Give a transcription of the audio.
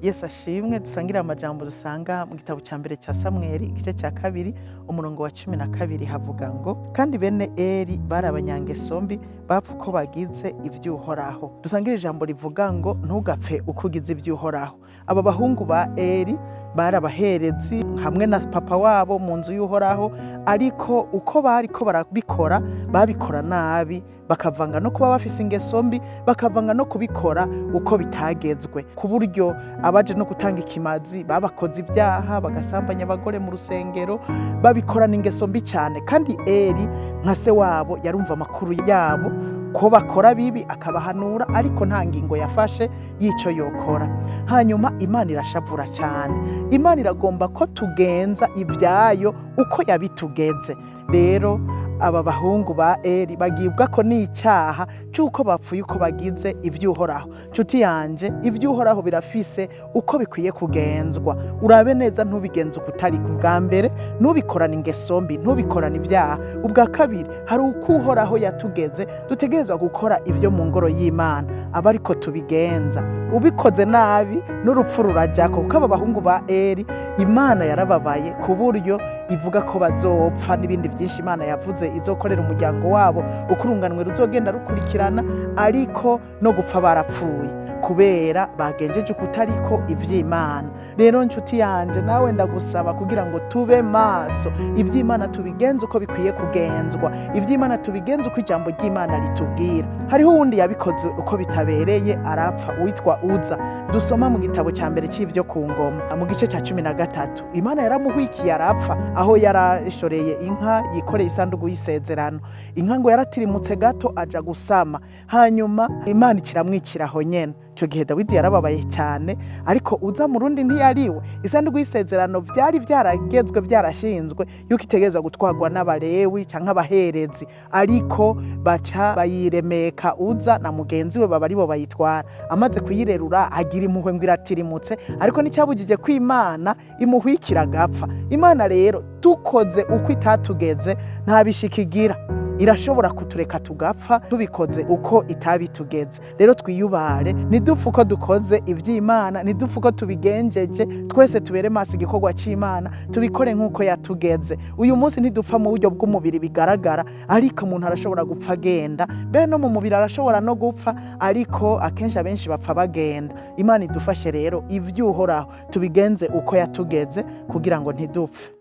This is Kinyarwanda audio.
Yesu ashimwe. Dusangira amajambo dusanga mu gitabo cya mbere cya Samweli igice cya 2 umurongo wa 12 havuga ngo kandi bene Eli bari abanyangeso mbi bapfa uko bagize ivy'Uhoraho. Dusangira ijambo rivuga ngo ntugapfe uko ugize ivy'Uhoraho. Aba bahungu ba Eli bari abaherezi hamwe na papa wabo mu nzu y'Uhoraho, ariko uko bariko barabikora babikora nabi, bakavanga no kuba bafise ingeso mbi, bakavanga no kubikora uko bitagezwe, ku buryo abaje no gutanga ikimazi babakoze ibyaha, bagasambanya abagore mu rusengero, babikorana ingeso mbi cyane. Kandi Eli nka se wabo yarumva amakuru yabo ko bakora bibi, akabahanura, ariko nta ngingo yafashe yico yokora. Hanyuma Imana irashavura cyane. Imana iragomba ko tugenza ibyayo uko yabitugeze. Rero aba bahungu ba Eli bagibwa ko n'icyaha cyuko bapfuye uko bagize ivy'Uhoraho. Nshuti yanje, ivy'Uhoraho birafise uko bikwiye kugenzwa. Urabe neza ntubigenze ukutari bwa mbere, nubikorana ingeso mbi, ntubikorana ibyaha. Ubwa kabiri hari uko Uhoraho yatugeze, dutegerezwa gukora ivyo mu ngoro y'Imana, aba ariko tubigenza. Ubikoze nabi n'urupfu rurajako, kuko aba bahungu ba Eli Imana yarababaye ku buryo ivuga ko bazopfa, n'ibindi byinshi Imana yavuze izokorera umuryango wabo, ukurunganwe ruzogenda rukurikirana, ariko no gupfa barapfuye kubera bagenjeje ukutariko ivy'Imana. Rero nshuti yanje, nawe ndagusaba kugira ngo tube maso, ivy'Imana tubigenze uko bikwiye kugenzwa, ivy'Imana tubigenze uko ijambo ry'Imana ritubwira. Hariho uwundi yabikoze uko bitabereye arapfa, witwa Uza. Dusoma mu gitabo cya mbere c'ivyo ku ngoma mu gice cya 13. Imana yaramuhwikiye arapfa, aho yarashoreye inka yikoreye isanduku y'isezerano. Inka ngo yaratirimutse gato aja gusama, hanyuma Imana ikiramwiciraho nyene. Ico gihe Dawidi yarababaye cyane, ariko Uza mu rundi ntiyariwe. Isanduku y'isezerano byari byaragezwe, byarashinzwe yuko itegeza gutwagwa n'abalewi canke abaherezi, ariko baca bayiremeka Uza na mugenzi we baba aribo bayitwara. Amaze kuyirerura agira impuhwe ngo iratirimutse, ariko n'icyabujije ko Imana imuhwikira agapfa. Imana rero tukoze uko itatugeze nta bishikigira, irashobora kutureka tugapfa tubikoze uko itabitugeze. Rero twiyubare, nidupfa uko dukoze ivy'Imana, nidupfa uko tubigenjeje, twese tubere maso igikorwa c'Imana, tubikore nk'uko yatugeze. Uyu munsi ntidupfa mu buryo bw'umubiri bigaragara, ariko umuntu arashobora gupfa agenda, mbere no mu mubiri arashobora no gupfa, ariko akenshi abenshi bapfa bagenda. Imana idufashe rero ivy'Uhoraho tubigenze uko yatugeze kugira ngo ntidupfe.